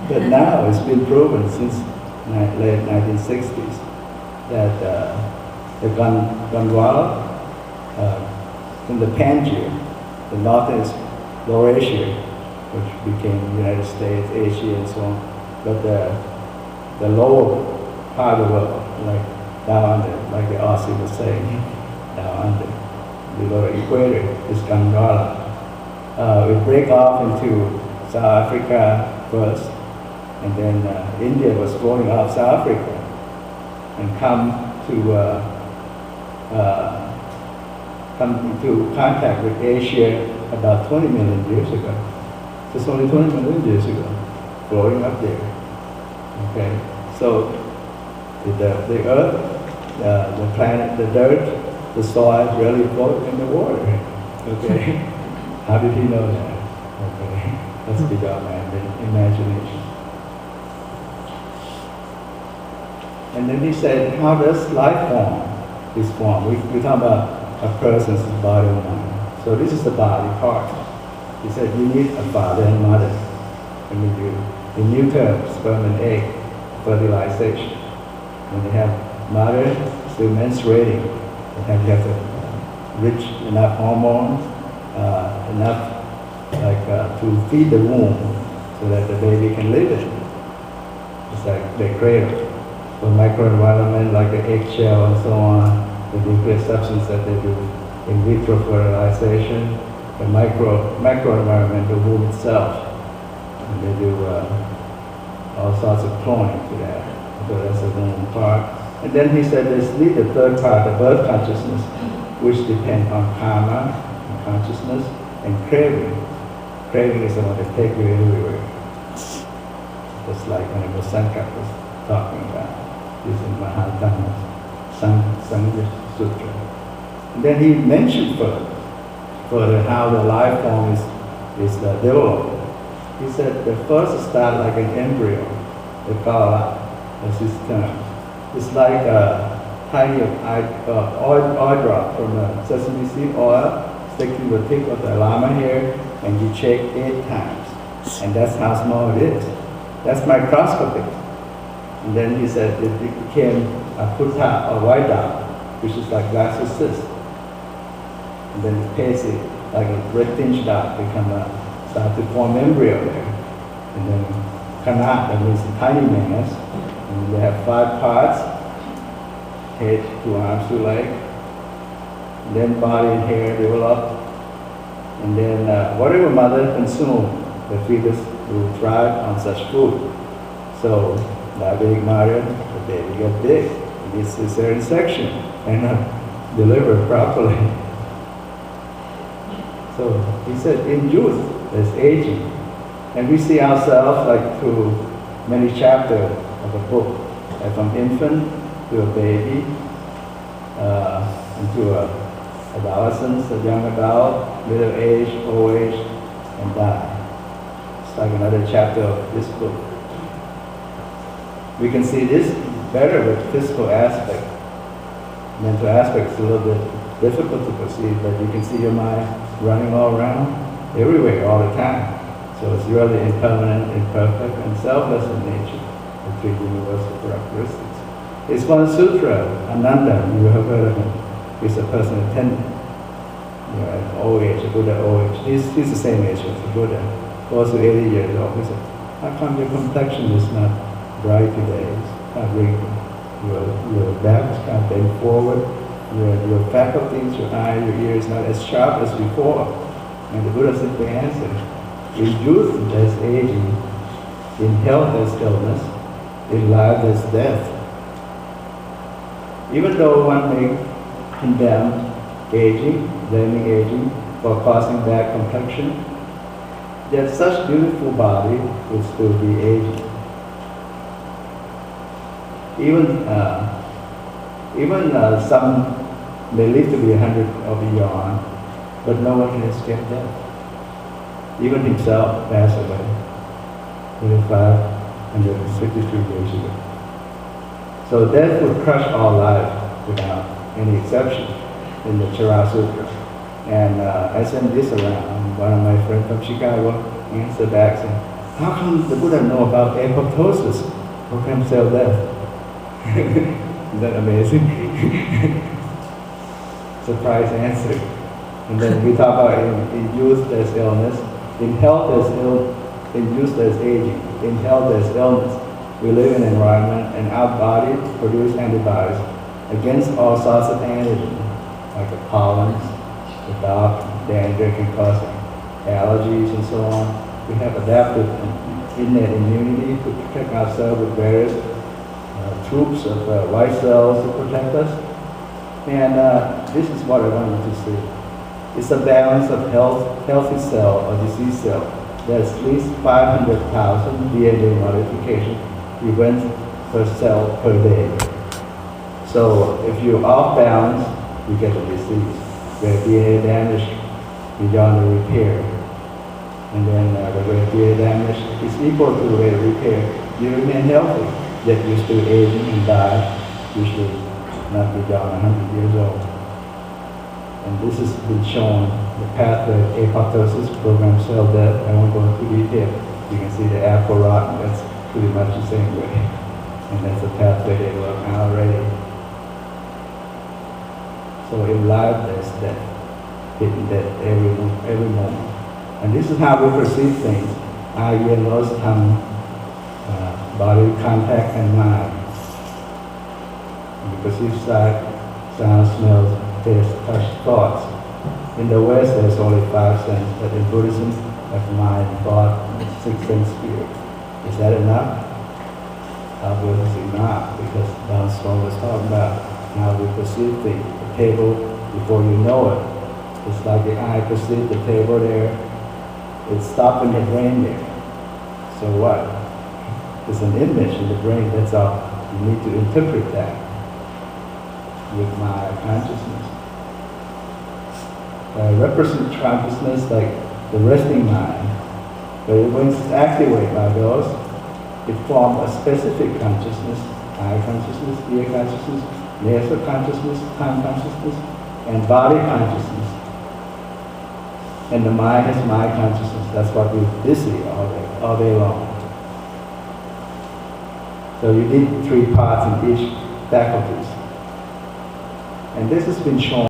But now it's been proven since late 1960s that the Gondwana from the Pangaea, the northeast Laurasia, which became the United States, Asia, and so on, but the lower part of the world, like down under, like the Aussie was saying, down under, below the equator, is Gondwana. We break off into South Africa first, and then India was growing off South Africa and come into contact with Asia about 20 million years ago. Just only 20 million years ago, growing up there. Okay, so the earth, the planet, the dirt, the soil really float in the water. Okay, how did he know that? Okay, that's beyond my imagination. And then he said, how does life form is formed? We talk about a person's body and mind. So this is the body part. He said you need a father and mother. And we do in new terms, sperm and egg, fertilization. When they have mother still menstruating, you have to rich enough hormones, enough to feed the womb so that the baby can live in. It's like the cradle. The microenvironment like the eggshell and so on, the nuclear substance that they do in vitro fertilization, the macroenvironment, the womb itself, and they do all sorts of cloning to that. So that's the womb part. And then he said there's the third part, the birth consciousness, which depends on karma, and consciousness, and craving. Craving is the one that takes you everywhere. Just like when Sanka was talking about. Using Mahatma's Sangha Sutra. And then he mentioned further how the life form is developed. He said the first start like an embryo, the kala, as his term. It's like a tiny oil drop from a sesame seed oil, stick to the tip of the llama hair, and you shake 8 times. And that's how small it is. That's microscopic. And then he said it became a puta, or white dot, which is like blastocyst. And then it paste it like a red tinge dot, start to form embryo there. And then kana, that means the tiny mass. And they have 5 parts, head, 2 arms, 2 legs. And then body and hair develop. And then whatever mother consumes, the fetus will thrive on such food. So diabetic mother, the baby gets big. It needs cesarean section and delivered properly. So he said, in youth, there's aging. And we see ourselves like through many chapters of a book, like from infant to a baby, into a adolescence, a young adult, middle age, old age, and die. It's like another chapter of this book. We can see this better with physical aspect. Mental aspect is a little bit difficult to perceive, but you can see your mind running all around, everywhere, all the time. So it's really impermanent, imperfect, and selfless in nature, the 3 universal characteristics. It's one sutra, Ananda, you have heard of him. He's a person attendant, at old age, a Buddha old age. He's the same age as the Buddha, also 80 years old. He said, how come your complexion is not bright today? It's not wrinkled. Your back is kind of bent forward. Your faculties, your eye, your ear is not as sharp as before. And the Buddha simply answered, in youth there's aging, in health there's illness, in life there's death. Even though one may condemn aging, blaming aging for causing bad complexion, yet such beautiful body would still be aging. Even some may live to be 100 or beyond, but no one can escape death. Even himself passed away 553 years ago. So death would crush all life without any exception in the Chara Sutra. And I sent this around. One of my friends from Chicago answered back saying, how come the Buddha know about apoptosis, programmed cell death? Isn't that amazing? Surprise answer. And then we talk about in youth there's illness, in health there's in youth there's aging, in health there's illness. We live in an environment and our body produce antibodies against all sorts of antigens, like the pollens, the dark danger can cause allergies and so on. We have adaptive innate immunity to protect ourselves with various troops of white cells to protect us. And this is what I want you to see. It's a balance of healthy cell or disease cell. There's at least 500,000 DNA modification events per cell per day. So if you're off balance, you get a disease. Where DNA damage beyond the repair. And then the rate of DNA damage is equal to the rate of repair. You remain healthy, yet you're still aging and die, usually not beyond 100 years old. And this has been shown, the pathway of apoptosis, programmed cell death. I won't go into detail. You can see the apple rot, that's pretty much the same way. And that's the pathway they work on already. So in life there's death, hidden death every moment. And this is how we perceive things. Eye, ear, nose, tongue, body contact, and mind. We perceive sight, sound, smells, taste, touch, thoughts. In the West there's only 5 senses, but in Buddhism there's mind, thought, and 6 sense spirit. Is that enough? Obviously not, because Don Swan was talking about how we perceive things. The table, before you know it, it's like the eye perceives the table there, it's stopping the brain there. So what? It's an image in the brain, that's all. You need to interpret that with my consciousness. Represent consciousness like the resting mind, but when it's activated by those, it forms a specific consciousness, eye consciousness, ear consciousness, nasal consciousness, tongue consciousness, and body consciousness. And the mind is mind consciousness. That's what we're busy all day long. So you need 3 parts in each faculties. And this has been shown